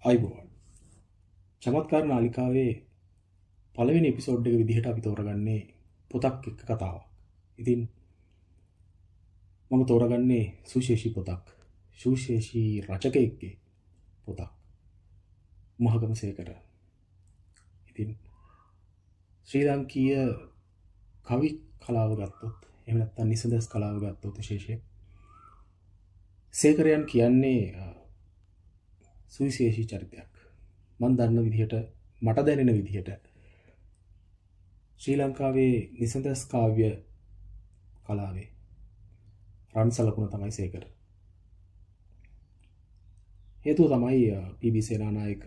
අයිබෝවන් චමත්කාර නාලිකාවේ පළවෙනි එපිසෝඩ් එක විදිහට අපි තෝරගන්නේ පොතක් එක්ක කතාවක්. ඉතින් මම තෝරගන්නේ සුවිශේෂී පොතක්. සුවිශේෂී රචකයෙක්ගේ පොතක්. මහගමසේකර. ඉතින් ශ්‍රී ලාංකීය කවි කලාව ගත්තොත් එහෙම නැත්නම් නිසඳස් කලාව ගත්තොත් විශේෂයෙන් සේකරයන් කියන්නේ සුවිශේෂී චරිතයක්. මම දන්න විදිහට මට දැනෙන විදිහට ශ්‍රී ලංකාවේ නිසඳස් කාව්‍ය කලාවේ රන් සලකුණ තමයි සේකර. හේතුව තමයි පී.බී. සේනානායක,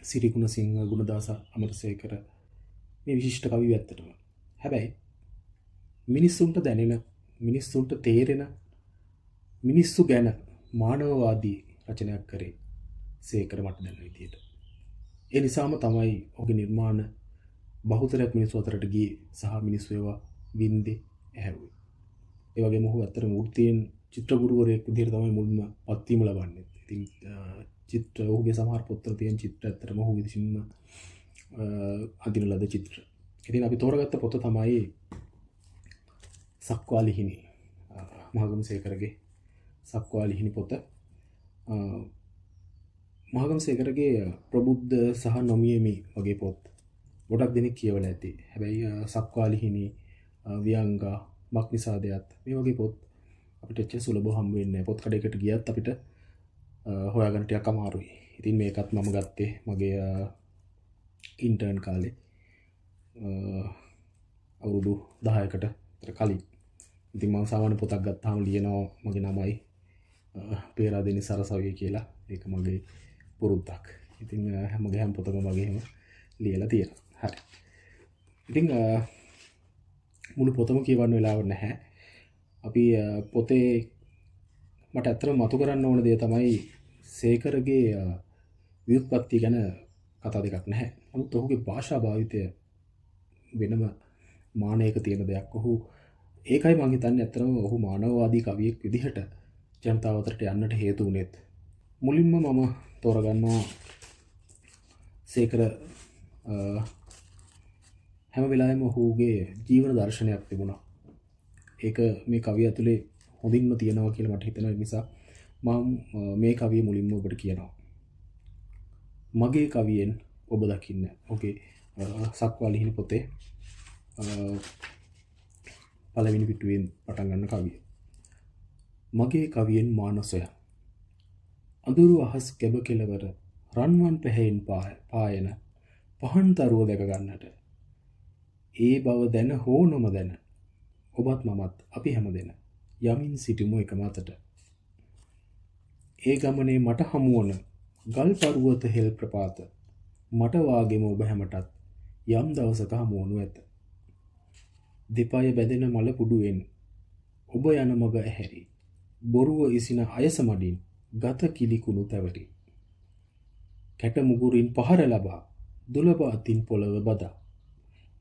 සිරිගුණසිංහ, ගුණදාස අමරසේකර මේ විශිෂ්ට කවි ඇත්තටම. හැබැයි මිනිස්සුන්ට දැනෙන, මිනිස්සුන්ට තේරෙන, මිනිස්සු ගැන මානවවාදී රචනයක් කරේ සේකර මට දැනෙන විදිහට. ඒ නිසාම තමයි ඔහුගේ නිර්මාණ බහුතරයක් මිනිස්සු අතරට ගියේ සහ මිනිස්සු ඒවා වින්දේ ඇහැව්වේ. ඒ වගේම ඔහු ඇත්තට මූර්තියෙන් චිත්‍ර ගුරුවරයෙක් විදිහට තමයි මුල්ම පත්වීම ලබන්නේ. ඉතින් චිත්‍ර ඔහුගේ සමහර පොත්වල තියෙන චිත්‍ර ඇත්තටම ඔහු විසින්ම අඳින ලද චිත්‍ර. ඉතින් අපි තෝරගත්ත පොත තමයි සක්වාලිහිණි. මහගමසේකරගේ සක්වාලිහිණි පොත. මහගමසේකරගේ ප්‍රබුද්ධ සහ නොමියෙමි වගේ පොත් ගොඩක් දෙනෙක් කියවලා ඇති. හැබැයි සක්වාලිහිණි, වියංගා, මක්නිසාදයත් මේ වගේ පොත් අපිට එච්චර සුලභව හම්බ වෙන්නේ නැහැ. පොත් කඩේකට ගියත් අපිට හොයාගන්න ටිකක් අමාරුයි. ඉතින් මේකත් මම ගත්තේ මගේ ඉන්ටර්න් කාලේ අවුරුදු 10කට විතර කලින්. ඉතින් මම සාමාන්‍ය පොතක් ගත්තාම ලියනවා මගේ නමයි පේරාදෙනි සරසවිය කියලා. ඒක මගේ පුරුද්දක්. ඉතින් මගේ හැම පොතකම වගේ එහෙම ලියලා තියෙනවා. හරි. ඉතින් මුළු පොතම කියවන්න වෙලාවක් නැහැ. අපි පොතේ මට ඇත්තටම මතු කරන්න ඕන දේ තමයි සේකරගේ ව්‍යුත්පත්ති ගැන කතා දෙකක් නැහැ. නමුත් ඔහුගේ භාෂා භාවිතය වෙනම මානයක තියෙන දෙයක්. ඔහු ඒකයි මම හිතන්නේ ඇත්තටම ඔහු මානවවාදී කවියෙක් විදිහට ජනතාව අතරට යන්නට හේතු වුණෙත්. මුලින්ම මම තෝරගන්නවා සේකර හැම වෙලාවෙම ඔහුගේ ජීවන දර්ශනයක් තිබුණා. ඒක මේ කවිය ඇතුලේ හොඳින්ම තියෙනවා කියලා මට හිතෙන නිසා මම මේ කවිය මුලින්ම ඔබට කියනවා. මගේ කවියෙන් ඔබ දකින්න. ඔහුගේ සක්වාලිහිණි පොතේ පළවෙනි පිටුවෙන් පටන් ගන්න කවිය. මගේ කවියෙන් මානසය. අඳුරු අහස් කැබ කෙලවර රන්වන් පැහැයෙන් පායන පහන් තරුව දැක ගන්නට. ඒ බව දැන හෝ නොම දැන ඔබත් මමත් අපි හැමදෙන යමින් සිටිමු එක මතට. ඒ ගමනේ මට හමුවන ගල් පරුවත හෙල් ප්‍රපාත මට වාගේම ඔබ හැමටත් යම් දවසක හමුවනු ඇත. දෙපය බැඳෙන මල පුඩුවෙන් ඔබ යන මග ඇහැරි බොරුව ඉසින අයස මඩින් ගත කිලිකුණු තැවරි. කැට මුගුරින් පහර ලබා දුලබ අතින් පොළව බදා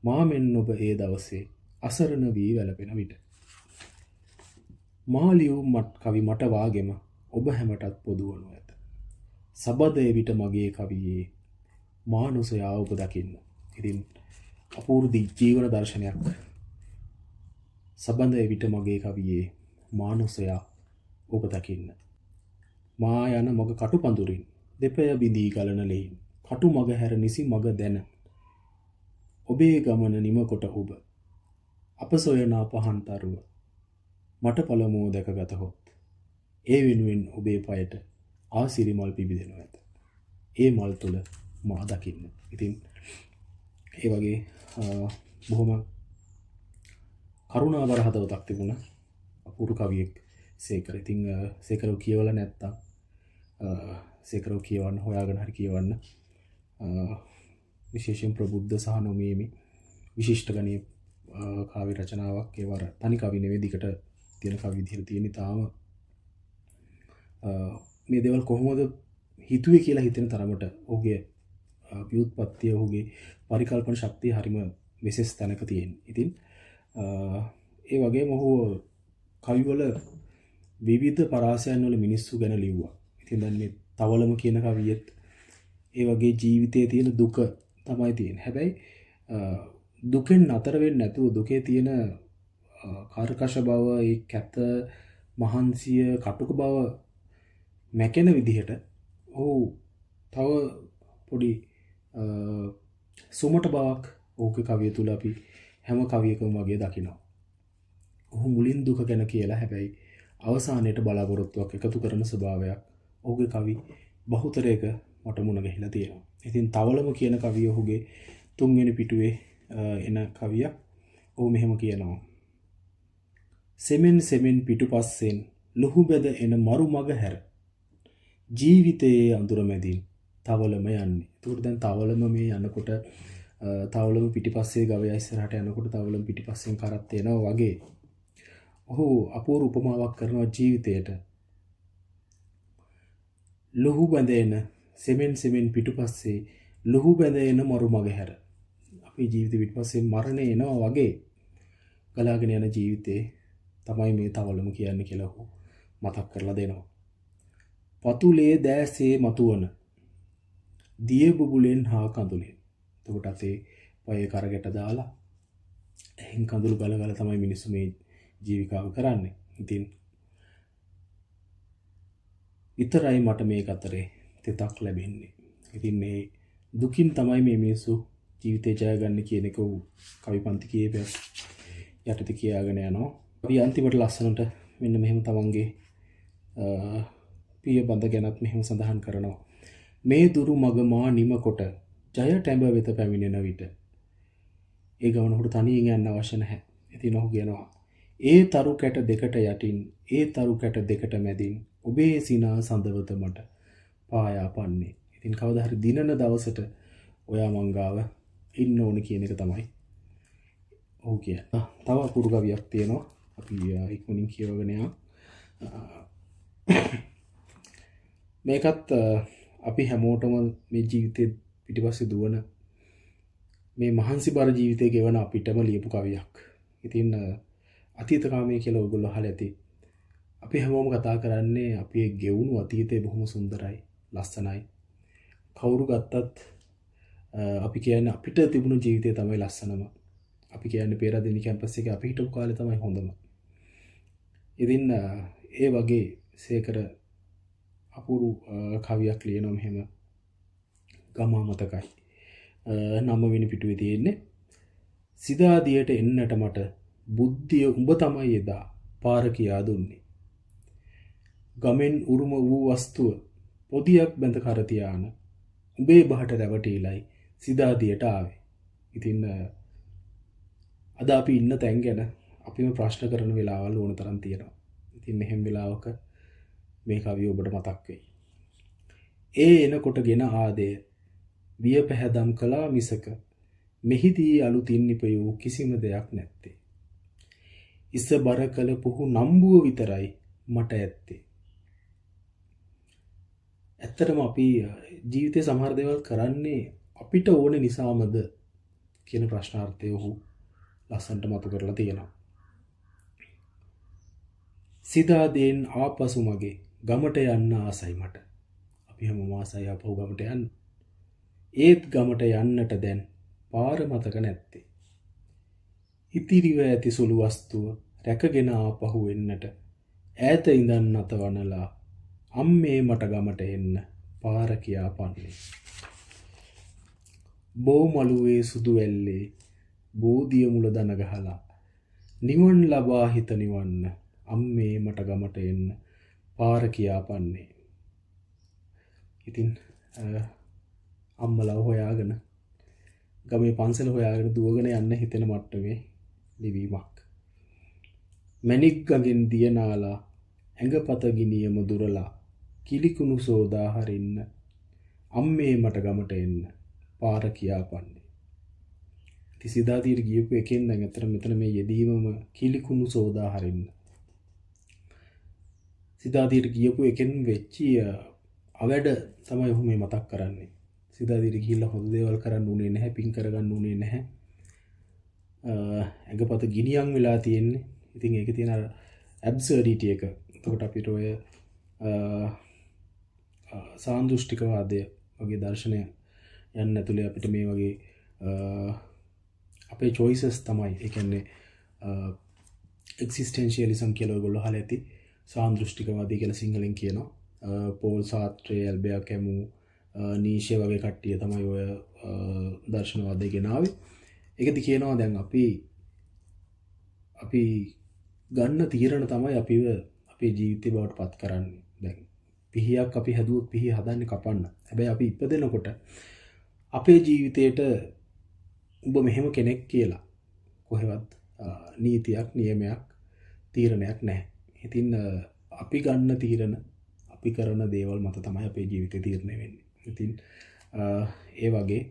මා මෙන් ඔබ ඒ දවසේ අසරණ වී වැළපෙන විට. මා ලියූ කවි මට වාගෙම ඔබ හැමටත් පොදු වනු ඇත. සබදේ විට මගේ කවියේ මානුසයා ඔබ දකින්න. ඉතින් අපූර්ව ජීවන දර්ශනයක්. සබඳේ විට මගේ කවියේ මානුසයා ඔබ දකින්න. මා යන මග කටුපඳුරින් දෙපය බිඳී ගලන ලෙයින් කටු මග හැර නිසි මග දැන ඔබේ ගමන නිම කොට ඔබ අප සොයනා පහන් තරුව මට පළමුව දැකගතහොත් ඒ වෙනුවෙන් ඔබේ පයට ආසිරි මල් පිබිදෙනු ඇත. ඒ මල් තුල මා දකින්න. ඉතින් ඒ වගේ බොහොම කරුණාවර හදවතක් තිබුණ අපූර්ව කවියෙක් සේකර. ඉතින් සේකරව කියවලා නැත්තම් සේකරව කියවන්න හොයාගෙන හරි කියවන්න. විශේෂයෙන් ප්‍රබුද්ධ සහ නොමියෙමි විශිෂ්ට ගණයේ කාව්‍ය රචනාවක්. ඒ වර තනි කවි නෙවෙයි, දිකට තියෙන කවි විදිහට තියෙන. තාම මේ දේවල් කොහොමද හිතුවේ කියලා හිතෙන තරමට ඔහුගේ ව්‍යුත්පත්තිය, ඔහුගේ පරිකල්පන ශක්තිය හරිම විශේෂ තැනක තියෙන. ඉතින් ඒ වගේම ඔහු කවිවල විවිධ පරාසයන් වල මිනිස්සු ගැන ලිව්වා. ඉතින් දැන් මේ තවලම කියන කවියෙත් ඒ වගේ ජීවිතයේ තියෙන දුක තමයි තියෙන්නේ. හැබැයි දුකෙන් නතර වෙන්නේ නැතුව දුකේ තියෙන කාර්කශ බව, ඒ කැත මහන්සිය, කටුක බව මැකෙන විදිහට ඔහු තව පොඩි සුමට බවක් ඔහුගේ කවිය තුල අපි හැම කවියකම වගේ දකිනවා. ඔහු මුලින් දුක ගැන කියලා හැබැයි අවසානයේට බලාපොරොත්තුවක් එකතු කරන ස්වභාවයක් ඔහුගේ කවි බහුතරයක මට මුණ ගැහිලා තියෙනවා. ඉතින් තවලම කියන කවිය ඔහුගේ 3 වෙනි පිටුවේ එන කවියක්. ඔහු මෙහෙම කියනවා. සෙමෙන් සෙමෙන් පිටුපස්සෙන් ලුහු බැද එන මරු මග හැර ජීවිතයේ අඳුර මැදින් තවලම යන්නේ. ඒකට දැන් තවලම මේ යනකොට තවලම පිටිපස්සේ ගවයා ඉස්සරහට යනකොට තවලම පිටිපස්සෙන් කරත් එනවා වගේ. ඔහු අපූර්ව උපමාවක් කරනවා ජීවිතයට. ලුහු බැඳෙන සෙමෙන් සෙමෙන් පිටුපස්සේ ලුහු බැඳෙන මරු මග හැර. අපේ ජීවිත පිටුපස්සේ මරණය එනවා වගේ ගලාගෙන යන ජීවිතේ තමයි මේ තවලම කියන්නේ කියලා ඔහු මතක් කරලා දෙනවා. පතුලේ දැසේ මතුවන දිය බුබුලෙන් හා කඳුලෙන්. එතකොට අපේ පයේ කරකට දාලා එහෙන් කඳුළු ගල ගල තමයි මිනිස්සු මේ ජීවිකාව කරන්නේ. ඉතින් විතරයි මට මේක අතරේ තෙතක් ලැබෙන්නේ. ඉතින් මේ දුකින් තමයි මේ මිනිස්සු ජීවිතේ ජයගන්නේ කියන එක කවි පන්ති කීපයක් යටතේ කියාගෙන යනවා. අපි අන්තිමට ලස්සනට මෙන්න මෙහෙම තමන්ගේ පිය බඳ ගැනත් මෙහෙම සඳහන් කරනවා. මේ දුරු මග මා නිම කොට ජය ටැඹ වෙත පැමිණෙන විට ඒ ගමන උඩ තනියෙන් යන්න අවශ්‍ය නැහැ. ඉතින් ඔහු කියනවා ඒ තරු කැට දෙකට යටින් ඒ තරු කැට දෙකට මැදින් ඔබේ සිනා සඳවත මට පායා පන්නේ. ඉතින් කවදා හරි දිනන දවසට ඔයා මංගාව ඉන්න ඕනේ කියන එක තමයි ඔහු කියන්නේ. තව අපූර්ව කවියක් තියෙනවා. අපි ඉක්මනින් කියවගෙන යමු. මේකත් අපි හැමෝටම මේ ජීවිතේ පිටිපස්සේ දුවන මේ මහන්සි බර ජීවිතේ ගෙවන අපිටම ලියපු කවියක්. ඉතින් අතීතකාමී කියලා ඔයගොල්ලෝ අහලා ඇති. අපි හැමෝම කතා කරන්නේ අපි ගෙවුණු අතීතේ බොහොම සුන්දරයි, ලස්සනයි. කවුරු ගත්තත් අපි කියන්නේ අපිට තිබුණු ජීවිතය තමයි ලස්සනම. අපි කියන්නේ පේරාදෙණි කැම්පස් එකේ අපි හිටපු කාලේ තමයි හොඳම. ඉතින් ඒ වගේ සේකර අපූර්ව කවියක් ලියනවා මෙහෙම. ගම මතකයි. 9 වෙනි පිටුවේ තියෙන්නේ. සිදාදියට එන්නට මට බුද්ධිය උඹ තමයි එදා පාර කියා දුන්නේ. ගමෙන් උරුම වූ වස්තුව පොදියක් බැඳ කර තියාන උඹේ බහට රැවටිලයි සිදාදියට ආවේ. ඉතින් අද අපි ඉන්න තැන් ගැන අපිම ප්‍රශ්න කරන වෙලාවල් ඕන තරම් තියෙනවා. ඉතින් මෙහෙම වෙලාවක මේ කවිය ඔබට මතක් වෙයි. ඒ එනකොටගෙන ආදේ විය පැහැදම් කළා මිසක මෙහිදී අලුතින් නිපයූ කිසිම දෙයක් නැත්තේ. ඉස බර කළ පුහු නම්බුව විතරයි මට ඇත්තේ. ඇත්තටම අපි ජීවිතේ සමහර දේවල් කරන්නේ අපිට ඕන නිසාමද කියන ප්‍රශ්නාර්ථය ඔහු ලස්සනට මතු කරලා තියෙනවා. සිතාදෙන් ආපසු මගේ ගමට යන්න ආසයි මට. අපි හැමෝම ආසයි ආපහු ගමට යන්න. ඒත් ගමට යන්නට දැන් පාර මතක නැත්තේ. ඉතිරිව ඇති සුළු වස්තුව රැකගෙන ආපහු එන්නට ඈත ඉඳන් නතවනලා අම්මේ මට ගමට එන්න පාර කියා පන්නේ. බෝ මළුවේ සුදු වැල්ලේ බෝධිය මුල දන ගහලා නිවන් ලබා හිත නිවන්න අම්මේ මට ගමට එන්න පාර කියා පන්නේ. ඉතින් අම්මලා හොයාගෙන ගමේ පන්සල හොයාගෙන දුවගෙන යන්න හිතෙන මට්ටමේ ලිවීමක්. මැණික් ගඟෙන් දියනාලා ඇඟපත ගිනියම දුරලා කිලිකුණු සෝදා හරින්න අම්මේ මට ගමට එන්න පාර කියා පන්නේ. ඉතින් සිතාදීට ගියපු එකෙන් දැන් අතර මෙතන මේ යෙදීමම කිලිකුණු සෝදා හරින්න. සිතාදීට ගියපු එකෙන් වෙච්චි අවැඩ තමයි ඔහු මේ මතක් කරන්නේ. සිතාදීට ගිහිල්ලා හොඳ දේවල් කරන්න උනේ නැහැ, පින් කරගන්න උනේ නැහැ. ඇඟපත ගිනියම් වෙලා තියෙන්නේ. ඉතින් ඒකේ තියෙන ඇබ්සර්ඩිටි එක. එතකොට අපිට ඔය සාන්දෘෂ්ටිකවාදය වගේ දර්ශනය යන්න ඇතුළේ අපිට මේ වගේ අපේ choices තමයි. ඒ කියන්නේ existentialism කියලා ඔයගොල්ලෝ අහලා ඇති. සාන්දෘෂ්ටිකවාදී කියලා සිංහලෙන් කියනවා. පෝල් සාර්ත්‍රේ, ඇල්බර්ට් කැමු, නීෂේ වගේ කට්ටිය තමයි ඔය දර්ශනවාදය ගෙනාවේ. ඒකදී කියනවා දැන් අපි ගන්න තීරණ තමයි අපිව අපේ ජීවිතේ බවට පත් කරන්නේ. දැන් පිහියක් අපි හැදුවොත් පිහිය හදන්නේ කපන්න. හැබැයි අපි ඉපදෙනකොට අපේ ජීවිතේට ඔබ මෙහෙම කෙනෙක් කියලා කොහෙවත් නීතියක්, නියමයක්, තීරණයක් නැහැ. ඉතින් අපි ගන්න තීරණ, අපි කරන දේවල් මත තමයි අපේ ජීවිතේ තීරණය වෙන්නේ. ඉතින් ඒ වගේ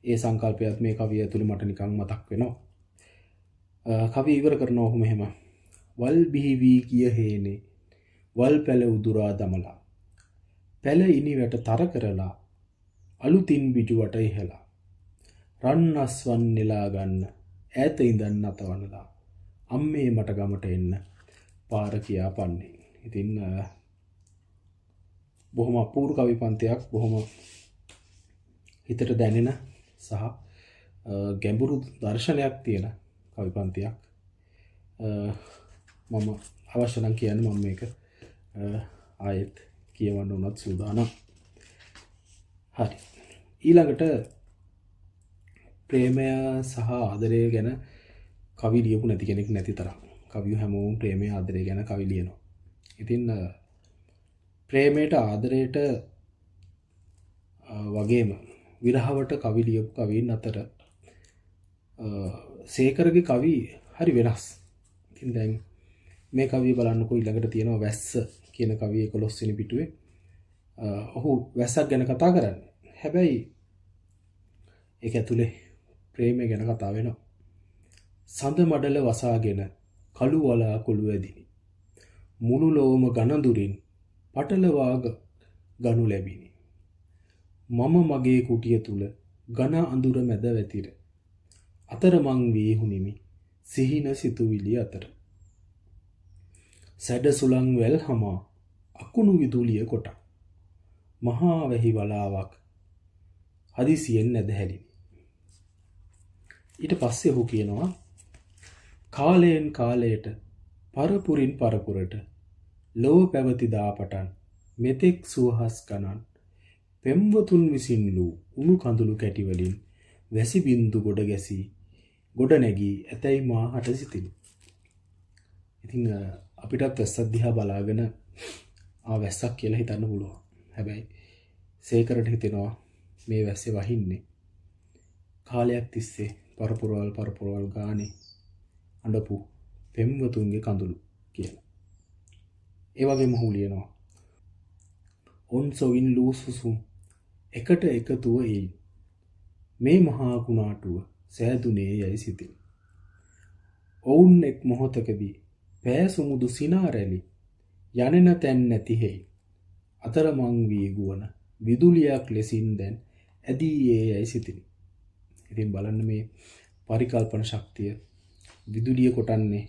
ඒ සංකල්පයත් මේ කවිය ඇතුළේ මට නිකන් මතක් වෙනවා. කවිය ඉවර කරනවා ඔහු මෙහෙම. වල් බිහි වී ගිය හේනේ වල් පැල උදුරා දමලා පැල ඉනි වැට තර කරලා අලුතින් බිජුවට ඉහලා රන් අස්වන් නෙලා ගන්න ඈත ඉඳන් නතවනලා අම්මේ මට ගමට එන්න පාර කියා පන්නේ. ඉතින් බොහොම අපූර්ව කවි පන්තියක්, බොහොම හිතට දැනෙන සහ ගැඹුරු දර්ශනයක් තියෙන කවි පන්තියක්. මම අවශ්‍ය නම් කියන්නේ මම මේක ආයෙත් කියවන්න උනත් සූදානම්. හරි. ඊළඟට ප්‍රේමය සහ ආදරය ගැන කවි ලියපු නැති කෙනෙක් නැති තරම්. කවියෝ හැමෝම ප්‍රේමය ආදරය ගැන කවි ලියනවා. ඉතින් ප්‍රේමයට ආදරයට වගේම විරහවට කවි ලියපු කවීන් අතර සේකරගේ කවි හරි වෙනස්. ඉතින් දැන් මේ කවිය බලන්නකෝ. ඊළඟට තියෙනවා වැස්ස කියන කවිය 11 වෙනි පිටුවේ. ඔහු වැස්සක් ගැන කතා කරන්නේ. හැබැයි ඒක ඇතුලේ ප්‍රේමය ගැන කතා වෙනවා. සඳ මඩල වසාගෙන කළු වලා කුළු ඇදිනි. මුළු ලෝම ගනඳුරින් පටලවා ගනු ලැබිනි. මම මගේ කුටිය තුල ඝන අඳුර මැද වැතිර. අතරමං වී හුනිමි සිහින සිතුවිලි අතර. සැඩ සුළං වැල් හමා අකුණු විදුලිය කොට. මහා වැහි වලාවක් හදිසියෙන් නැදහැලිනි. ඊට පස්සේ ඔහු කියනවා කාලයෙන් කාලයට පරපුරින් පරපුරට ලොව පැවති දාපටන් මෙතෙක් සුවහස් ගණන් පෙම්වතුන් විසින් ලූ උණු කඳුළු කැටි වලින් වැසි බින්දු ගොඩ ගැසී ගොඩ නැගී ඇතැයි මා හට සිතිනි. ඉතින් අපිටත් වැස්සක් දිහා බලාගෙන වැස්සක් කියලා හිතන්න පුළුවන්. හැබැයි සේකරට හිතෙනවා මේ වැස්සේ වහින්නේ කාලයක් තිස්සේ පරපුරවල් ගානේ අඬපු පෙම්වතුන්ගේ කඳුළු කියලා. ඒ වගේම ඔහු ලියනවා ඔන් සොවින් ලූ සුසුම් එකට එකතුව එයි මේ මහා කුණාටුව සෑදුනේ යයි සිතින්. ඔවුන් එක් මොහොතකදී පෑ සුමුදු සිනාරැලි යනෙන තැන් නැති හේයි අතරමං වී ගුවන විදුලියක් ලෙසින් දැන් ඇදී ඒ යයි සිතින්. ඉතින් බලන්න මේ පරිකල්පන ශක්තිය. විදුලිය කොටන්නේ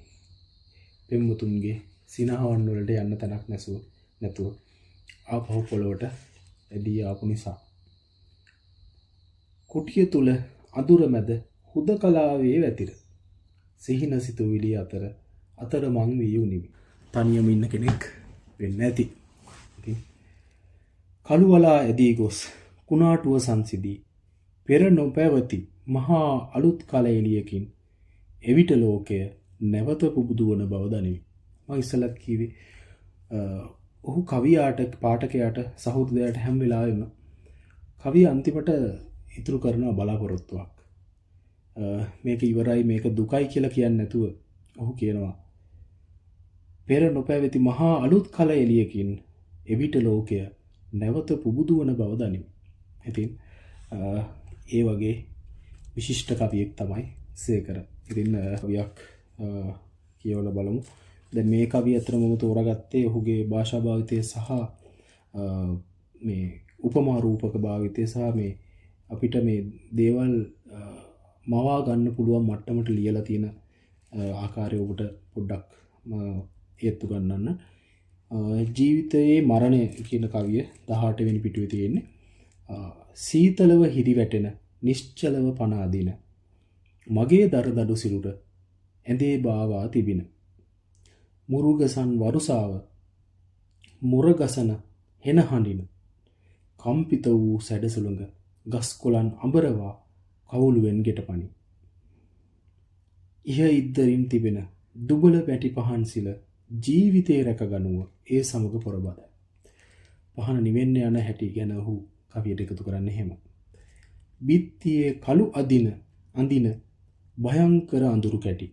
පෙම්වතුන්ගේ සිනහවන් වලට යන්න තැනක් නැතුව ආපහු පොළොවට ඇදී ආපු නිසා. කුටිය තුල අඳුර මැද හුදකලාවේ වැතිර. සිහින සිතුවිලි අතරමං වී උනිමි. තනියම ඉන්න කෙනෙක් වෙන්න ඇති. ඉතින් කළුවලා ඇදී ගොස් කුණාටුව සංසිදී පෙර නොපැවති මහා අලුත් කල එළියකින් එවිට ලෝකය නැවත පුබුදුවන බව දනිමි. මම ඉස්සලත් කිව්වේ ඔහු කවියාට පාඨකයාට සහෘදයාට හැම වෙලාවෙම කවිය අන්තිමට ඉතුරු කරන බලාපොරොත්තුවක්. මේක ඉවරයි මේක දුකයි කියලා කියන්නේ නැතුව ඔහු කියනවා පෙර නොපැවති මහා අලුත් කල එළියකින් එවිට ලෝකය නැවත පුබුදුවන බව දනිමි. ඉතින් ඒ වගේ විශිෂ්ට කවියෙක් තමයි සේකර. ඉතින් කවියක් කියවලා බලමු. දැන් මේ කවිය අතර මම තෝරාගත්තේ ඔහුගේ භාෂා භාවිතය සහ මේ උපමා රූපක භාවිතය සහ මේ අපිට මේ දේවල් මවා ගන්න පුළුවන් මට්ටමට ලියලා තියෙන ආකාරය ඔබට පොඩ්ඩක් ඒත්තු ගන්නන්න. ජීවිතයේ මරණය කියන කවිය 18 වෙනි පිටුවේ තියෙන්නේ. සීතලව හිරි වැටෙන නිශ්චලව පන අදින මගේ දරදඩු සිරුර ඇඳේ බාවා තිබින මුරුගසන් වරුසාව මුරගසන හෙන හඬින කම්පිත වූ සැඩසුළඟ ගස් කොළන් අඹරවා කවුළුවෙන් ගෙටපනි ඉහ ඉද්දරින් තිබෙන දුබල පැටි පහන් සිල ජීවිතේ රැකගනුව ඒ සමග පොරබද පහන නිවෙන්න යන හැටි ගැන ඔහු කවියට එකතු කරන්නේ එහෙම. බිත්තියේ කළු අඳින භයංකර අඳුරු කැටි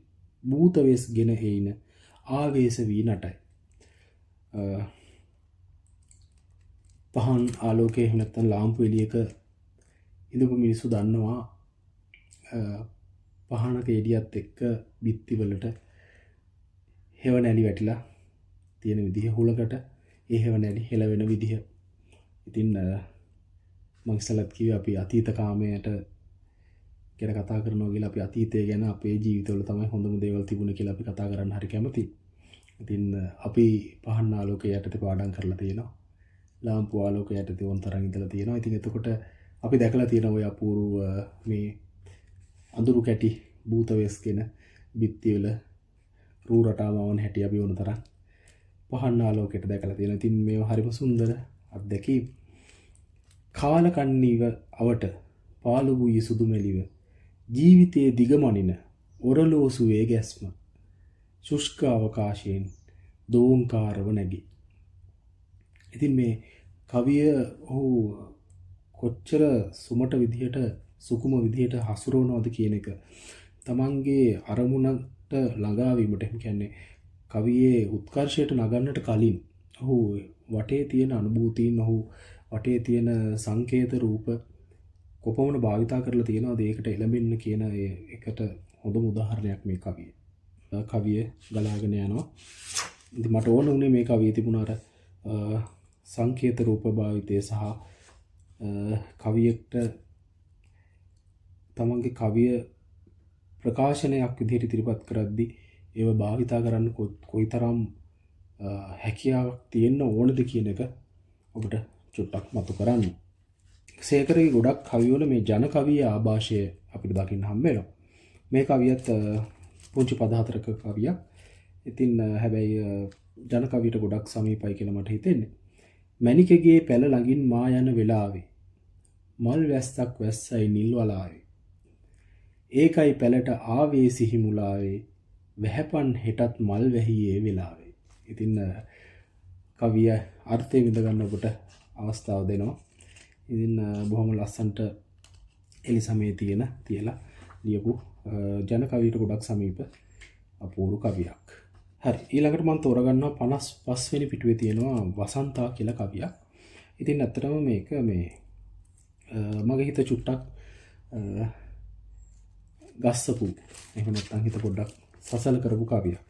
භූතවේස් ගෙන එයින ආවේශ වී නටයි. පහන් ආලෝකයේ එහෙම නැත්නම් ලාම්පු එළියක ඉඳපු මිනිස්සු දන්නවා පහනක එළියත් එක්ක බිත්ති වලට හෙවණැලි වැටිලා තියෙන විදිහ හුලකට ඒ හෙවණැලි හෙලවෙන විදිහ. ඉතින් මම ඉස්සලත් කිව්වා අපි අතීත කාමයට ගැන කතා කරනවා කියලා අපි අතීතය ගැන අපේ ජීවිතවල තමයි හොඳම දේවල් තිබුණේ කියලා අපි කතා කරන්න හරි කැමතියි. ඉතින් අපි පහන් ආලෝකයේ යටතේ පාඩම් කරලා තියෙනවා. ලාම්පු ආලෝකයේ යටතේ වොන් තරම් ඉඳලා තියෙනවා. ඉතින් එතකොට අපි දැකලා තියෙනවා ওই අපූර්ව මේ අඳුරු කැටි භූත වෙස්ගෙන බිත්තිවල රූ රටාවවන් හැටි අපි වුණ තරම් පහන් ආලෝකයට දැකලා තියෙනවා. ඉතින් මේව හරිම සුන්දර අත්දැකීම්. කාලකන්නීව අවට පාළු වූ සුදු මෙලිව ජීවිතයේ දිගමනින ඔරලෝසුවේ ගැස්ම ශුෂ්ක අවකාශයෙන් දෝංකාරව නැගී. ඉතින් මේ කවිය ඔහු කොච්චර සුමට විදිහට සුකුම විදිහට හසුරවනවද කියන එක තමන්ගේ අරමුණට ළඟා වීමට කියන්නේ කවියේ උත්කර්ෂයට නගන්නට කලින් ඔහු වටේ තියෙන අනුභූතීන් ඔහු වටේ තියෙන සංකේත රූප කොපමණ භාවිතා කරලා තියෙනවද ඒකට එළඹෙන්න කියන එකට හොඳම උදාහරණයක් මේ කවිය. කවිය ගලාගෙන යනවා. ඉතින් මට ඕන උනේ මේ කවියේ තිබුණ අර සංකේත රූප භාවිතය සහ කවියට තමන්ගේ කවිය ප්‍රකාශනයක් විදිහට ඉදිරිපත් කරද්දී ඒව භාවිතා කරන්න කොයිතරම් හැකියාවක් තියෙන්න ඕනද කියන එක ඔබට චුට්ටක් මතු කරන්න. සේකරගේ ගොඩක් කවිවල මේ ජන කවිය ආభాෂය අපිට දකින්න හම්බ වෙනවා. මේ කවියත් පුංචි පද හතරක කවියක්. ඉතින් හැබැයි ජන කවියට ගොඩක් සමීපයි කියලා මට හිතෙන්නේ. මණිකගේ පැල ළඟින් මා යන වෙලාවේ මල් වැස්සක් වැස්සයි නිල් වලාවේ. ඒකයි පැලට ආවේ සිහි මුලාවේ වැහැපන් හෙටත් මල් වැහියේ වෙලාවේ. ඉතින් කවිය අර්ථය විඳ ගන්න ඔබට අවස්ථාව දෙනවා. ඉතින් බොහොම ලස්සනට එලි සමයේ තියලා ලියපු ජන කවියට ගොඩක් සමීප අපූර්ව කවියක්. හරි ඊළඟට මම තෝරගන්නවා 55 වෙනි පිටුවේ තියෙනවා වසන්තා කියලා කවියක්. ඉතින් ඇත්තටම මේක මේ මගේ හිත චුට්ටක් ගස්සපු එහෙම නැත්නම් හිත පොඩ්ඩක් සසල කරපු කවියක්.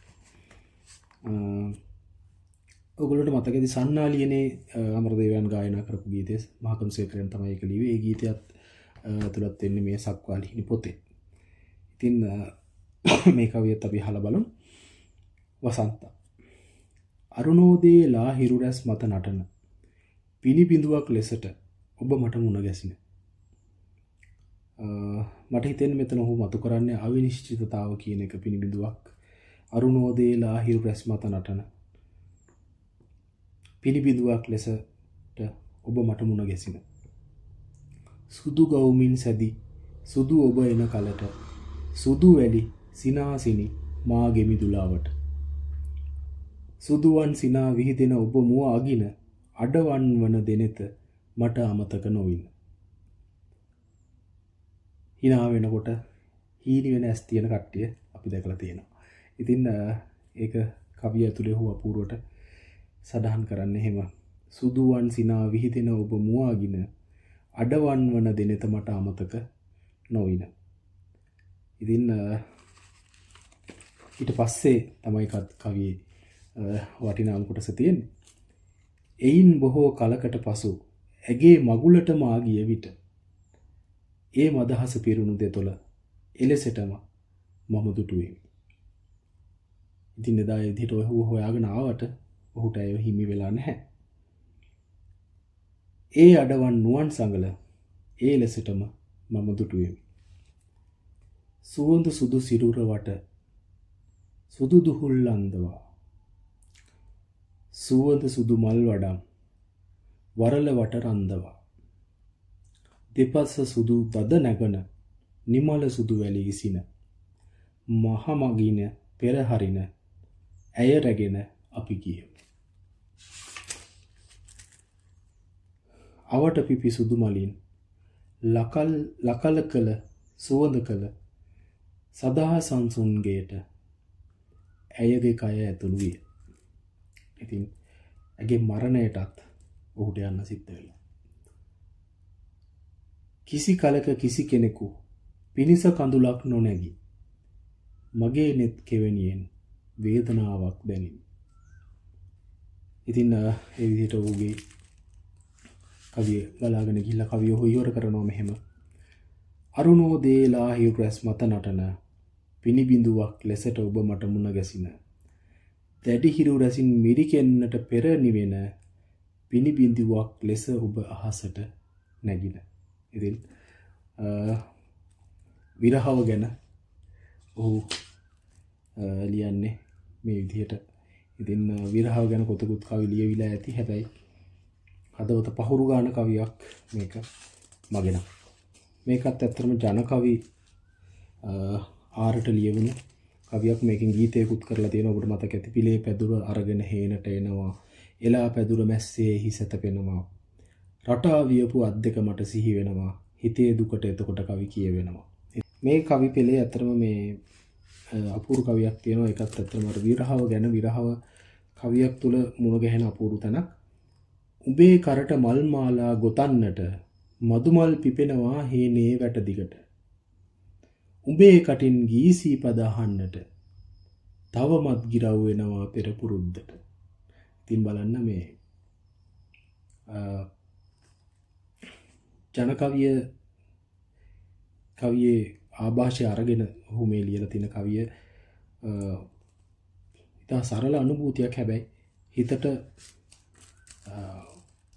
ඔයගොල්ලන්ට මතකද සන්නාලියනේ අමරදේවයන් ගායනා කරපු ගීතය මහකම්සේකරයන් තමයි ඒක ලිව්වේ. ඒ ගීතයත් තුලත් වෙන්නේ මේ සක්වාලිහිණි පොතේ. ඉතින් මේ කවියත් අපි අහලා බලමු. වසන්ත අරුණෝදේ ලා හිරු රැස් මත නටන පිනි බිඳුවක් ලෙසට ඔබ මට මුණ ගැසින. මට හිතෙන්නේ මෙතන ඔහු මතු කරන්නේ අවිනිශ්චිතතාව කියන එක පිනි බිඳුවක්. අරුණෝදේ ලා හිරු රැස් මත නටන පිනි බිඳුවක් ලෙසට ඔබ මට මුණ ගැසින. සුදු ගවුමින් සැදි සුදු ඔබ එන කලට සුදු වැලි සිනාසිනි මාගේ මිදුලාවට. සුදුවන් සිනා විහිදෙන ඔබ මුව අගින අඩවන් වන දෙනෙත මට අමතක නොවින. hina වෙනකොට හීනි වෙන ඇස් තියෙන කට්ටිය අපි දැකලා තියෙනවා. ඉතින් ඒක කවිය ඇතුලේ හො අපූර්වට සඳහන් කරන්නේ එහෙම. සුදුවන් සිනා විහිදෙන ඔබ මුව අගින අඩවන් වන දෙනෙත මට අමතක නොවින. ඉතින් ඊට පස්සේ තමයි කවියේ වටිනාම කොටස තියෙන්නේ. එයින් බොහෝ කලකට පසු ඇගේ මගුලට මා ගිය විට ඒ මදහස පිරුණු දෙතොල එලෙසටම මම දුටුවෙමි. ඉතින් එදා ඒ විදිහට ඔය හොයාගෙන ආවට ඔහුට ඇය හිමි වෙලා නැහැ. ඒ අඩවන් නුවන් සඟල ඒ ලෙසටම මම දුටුවෙමි. සුවඳ සුදු සිරුර වට සුදු දුහුල් අන්දවා සුවඳ සුදු මල් වඩම් වරල වට රන්දවා දෙපස සුදු දද නැගන නිමල සුදු වැලි ඉසින මහ මගින පෙරහරින ඇය රැගෙන අපි ගියෙමු. අවට පිපි සුදු මලින් ලකල කළ සුවඳ කළ සදා සංසුන්ගේට ඇයගේ කය ඇතුළු විය. ඉතින් ඇගේ මරණයටත් ඔහුට යන්න සිද්ධ වෙලා. කිසි කලක කිසි කෙනෙකු පිනිස කඳුලක් නොනැගි මගේ නෙත් කෙවෙනියෙන් වේදනාවක් දැනිනි. ඉතින් ඒ විදිහට ඔහුගේ කවිය බලාගෙන ගිහිල්ලා කවිය ඔහු ඉවර කරනවා මෙහෙම. අරුණෝදේලා හිරැස් මත නටන පිනිබිඳුවක් ලෙසට ඔබ මට මුණ ගැසින දැඩි හිරු රැසින් මිරිකෙන්නට පෙර නිවෙන පිනිබිඳුවක් ලෙස ඔබ අහසට නැගින. ඉතින් විරහව ගැන ඔහු ලියන්නේ මේ විදිහට. ඉතින් විරහව ගැන කොතකුත් කවි ලියවිලා ඇති. හැබැයි හදවත පහුරු ගන්න කවියක් මේක මගෙන. මේකත් ඇත්තටම ජන කවි ආරට ලියවුණු කවියක්. මේකෙන් ගීතයකුත් කරලා තියෙනවා. ඔබට මතක ඇති. පිලේ පැදුර අරගෙන හේනට එනවා එලා පැදුර මැස්සේ හිසත පෙනවා රටා වියපු අත් දෙක මට සිහි වෙනවා හිතේ දුකට එතකොට කවි කියවෙනවා. මේ කවි පෙළේ ඇත්තටම මේ අපූර්ව කවියක් තියෙනවා. ඒකත් ඇත්තටම අර විරහව ගැන විරහව කවියක් තුල මුණ ගැහෙන අපූර්ව තැනක්. උඹේ කරට මල් මාලා ගොතන්නට මදුමල් පිපෙනවා හේනේ වැට දිගට උඹේ කටින් ගීසී පද අහන්නට තවමත් ගිරව් වෙනවා පෙර පුරුද්දට. ඉතින් බලන්න මේ ජන කවියේ ආభాෂය අරගෙන ඔහු මේ ලියලා තියෙන කවිය ඉතා සරල අනුභූතියක්. හැබැයි හිතට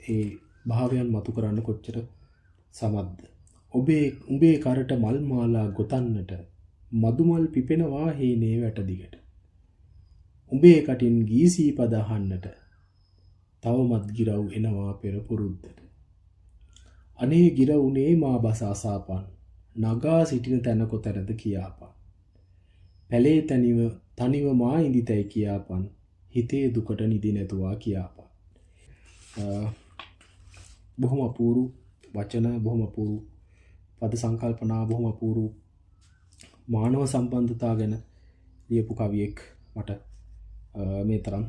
ඒ භාවයන් මතු කරන්න කොච්චර සමත්ද. උඹේ කරට මල් මාලා ගොතන්නට මදුමල් පිපෙනවා හේනේ වැට දිගට උඹේ කටින් ගීසී පද අහන්නට තවමත් ගිරව් එනවා පෙර පුරුද්දට අනේ ගිරවුනේ මා බස අසාපන් නගා සිටින තැන කොතරද කියාපන් පැලේ තනිව මා ඉඳිතයි කියාපන් හිතේ දුකට නිදි නැතුවා කියාපන්. බොහොම අපූරු වචන, බොහොම අපූරු පද සංකල්පනා, බොහොම අපූරු මානව සම්බන්ධතා ගැන ලියපු කවියෙක් මට මේ තරම්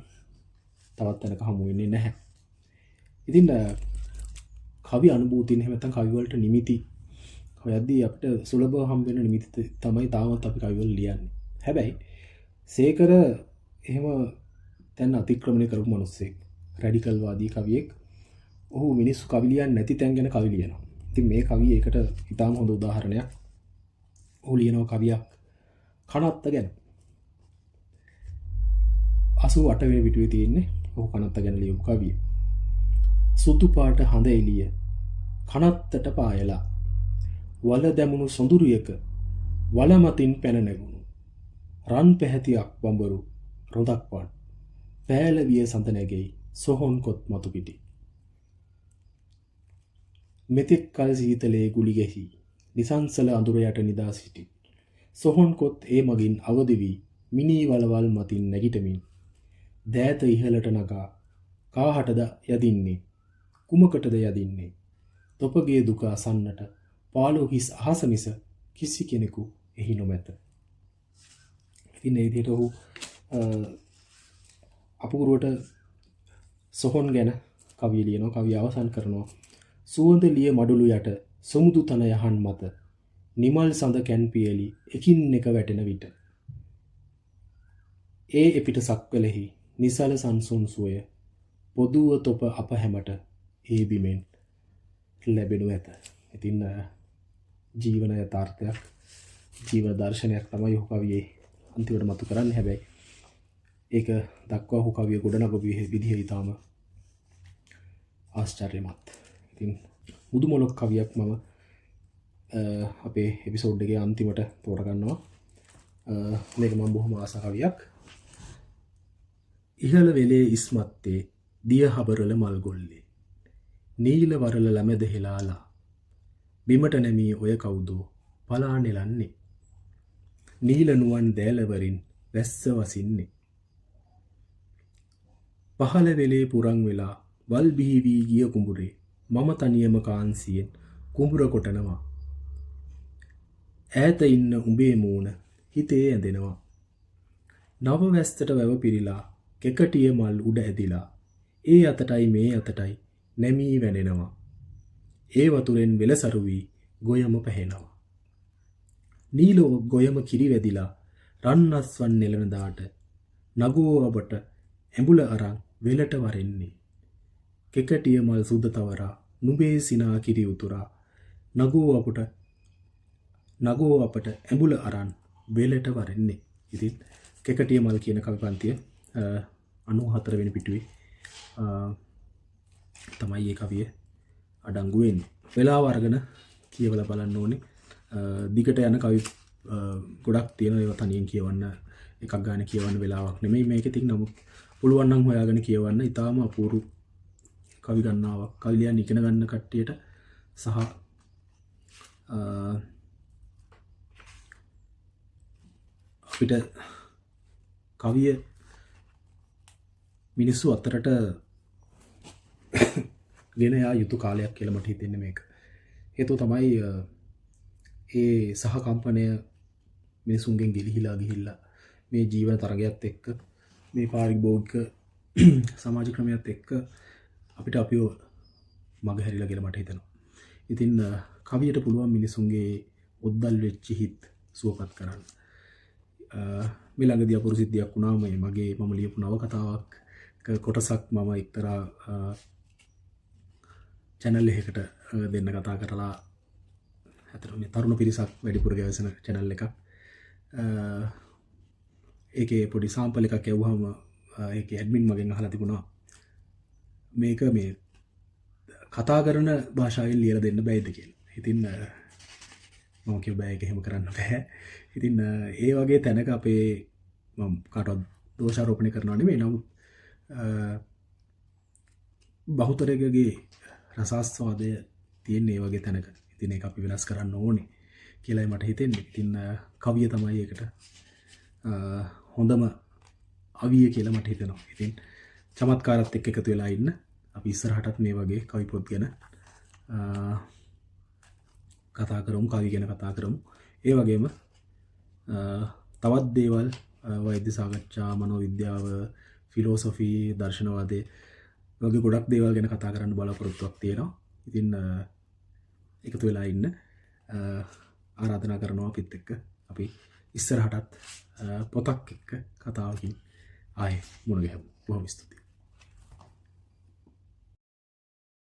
තවත් තැනක හමු වෙන්නේ නැහැ. ඉතින් කවි අනුභූතියන් එහෙම නැත්නම් කවි වලට නිමිති හොයද්දී අපිට සුලභව හම් වෙන නිමිති තමයි තාමත් අපි කවි වල ලියන්නේ. හැබැයි සේකර එහෙම දැන් අතික්‍රමණය කරපු මිනිස්සෙක්, රැඩිකල් වාදී කවියෙක්. ඔහු මිනිස්සු කවි ලියන්නේ නැති තැන් ගැන කවි ලියනවා. ඉතින් මේ කවිය ඒකට ඉතාම හොඳ උදාහරණයක්. ඔහු ලියනවා කවියක් කනත්ත ගැන. 88 වෙනි පිටුවේ තියෙන්නේ ඔහු කනත්ත ගැන ලියපු කවිය. සුදු පාට හඳ එළිය කනත්තට පායලා වල දැමුණු සොඳුරියක වල මතින් පැන නැගුණු රන් පැහැතියක් බඹරු රොදක් පාට පෑලවිය සඳ නැගෙයි සොහොන් කොත් මතු පිටි මෙතෙක් කල සීතලේ ගුලි ගැහි නිසංසල අඳුර යට නිදා සිටි සොහොන් කොත් ඒ මගින් අවදි වී මිනී වලවල් මතින් නැගිටමින් දෑත ඉහළට නගා කාහටද යදින්නේ කුමකටද යදින්නේ තොපගේ දුක අසන්නට පාළු හිස් අහස මිස කිසි කෙනෙකු එහි නොමැත. ඉතින් මේ විදිහට ඔහු අපූර්වට සොහොන් ගැන කවිය ලියනවා. කවිය අවසන් කරනවා. සුවඳ ලිය මඩුළු යට සමුදු තන යහන් මත නිමල් සඳ කැන් පියලි එකින් එක වැටෙන විට ඒ එපිට සක්වලෙහි නිසල සංසුන් සුවය පොදුව තොප අප හැමට ඒ බිමෙන් ලැබෙනු ඇත. ඉතින් ජීවන යථාර්ථයක්, ජීවන දර්ශනයක් තමයි ඔහු කවියේ අන්තිමට මතු කරන්නේ. හැබැයි ඒක දක්වාහු කවිය ගොඩනගපු විදිහ ඊටාම ආශ්චර්යමත්. ඉතින් මුදුමොලොක් කවියක් මම අපේ එපිසෝඩ් එකේ අන්තිමට තෝරගන්නවා. මේක මම බොහොම ආස කවියක්. ඉහළ වෙලේ ඉස්මත්තේ දිය හබරල මල්ගොල්ලේ නීල වරල ළමෙද හෙලාලා බිමට නැමී ඔය කවුදෝ පලා නෙලන්නේ නීල නුවන් දෑලවරින් වැස්ස වසින්නේ පහළ වෙලේ පුරන් වෙලා වල් බිහි වී ගිය කුඹුරේ මම තනියම කාන්සියෙන් කුඹුර කොටනවා ඈත ඉන්න උඹේ මූණ හිතේ ඇඳෙනවා නව වැස්සට වැව පිරීලා කෙකටිය මල් උඩ ඇදිලා ඒ අතටයි මේ අතටයි නැමී වැනෙනවා ඒ වතුරෙන් වෙලසරු වී ගොයම පැහෙනවා නීල ගොයම කිරි වැදිලා රන්නස්වන් නෙලන දාට නගෝ අපට ඇඹුල අරන් වෙලට වරෙන්නේ කෙකටිය මල් සුද තවරා නුඹේ සිනා කිරි උතුරා නගෝ අපට ඇඹුල අරන් වෙලට වරෙන්නේ. ඉතින් කෙකටිය මල් කියන කවි පන්තිය 94 වෙනි පිටුවේ තමයි මේ කවිය අඩංගු වෙන්නේ. වෙලාව අරගෙන කියවලා බලන්න ඕනේ. දිගට යන කවි ගොඩක් තියෙනවා. ඒවා තනියෙන් කියවන්න එකක් ගන්න කියවන්න වෙලාවක් නෙමෙයි මේකේ තියෙන. නමුත් පුළුවන් නම් හොයාගෙන කියවන්න. ඊටාම අපූර්ව කවි ගණනාවක්. කවි ලියන්න ඉගෙන ගන්න කට්ටියට සහ අපිට කවිය මිනිස්සු අතරට ගෙන යා යුතු කාලයක් කියලා මට හිතෙන්නේ මේක. හේතුව තමයි ඒ සහකම්පනය මිනිසුන්ගෙන් ගිලිහිලා ගිහිල්ලා මේ ජීවන තරගයත් එක්ක මේ පාරිභෝගික සමාජ ක්‍රමයත් එක්ක අපිට අපිව මග හැරිලා කියලා මට හිතෙනවා. ඉතින් කවියට පුළුවන් මිනිසුන්ගේ ඔද්දල් වෙච්ච හිත් සුවපත් කරන්න. මේ ළඟදී අපූර්ව සිද්ධියක් වුණා. මම ලියපු නවකතාවක් කොටසක් මම එක්තරා channel එකකට දෙන්න කතා කරලා අතන මේ තරුණ පිරිසක් වැඩිපුර ගැවසෙන channel එකක්. ඒකේ පොඩි සාම්පල් එකක් යවුවාම ඒකේ ඇඩ්මින් මගෙන් අහලා තිබුණා මේක මේ කතා කරන භාෂාවෙන් ලියලා දෙන්න බෑද කියලා. ඉතින් මම කිව්වා බෑ ඒක එහෙම කරන්න බෑ. ඉතින් ඒ වගේ තැනක අපේ මම කාටවත් දෝෂාරෝපණය කරනවා නෙමෙයි. නමුත් බහුතරකගේ රසාස්වාදය තියෙන ඒ වගේ තැනක. ඉතින් ඒක අපි වෙනස් කරන්න ඕනේ කියලායි මට හිතෙන්නේ. ඉතින් කවිය තමයි ඒකට හොඳම අවිය කියලා මට හිතෙනවා. ඉතින් චමත්කාරත් එක්ක එකතු වෙලා ඉන්න අපි ඉස්සරහටත් මේ වගේ කවි පොත් ගැන කතා කරමු, කවි ගැන කතා කරමු. ඒ වගේම තවත් දේවල් වෛද්‍ය සාකච්ඡා, මනෝවිද්‍යාව, ෆිලොසොෆි, දර්ශනවාදය වගේ ගොඩක් දේවල් ගැන කතා කරන්න බලාපොරොත්තුවක් තියෙනවා. ඉතින් එකතු වෙලා ඉන්න ආරාධනා කරනවා අපිත් එක්ක. අපි ඉස්සරහටත් පොතක් එක්ක කතාවකින් ආයේ මුණ ගැහමු. බොහොම ස්තුතියි.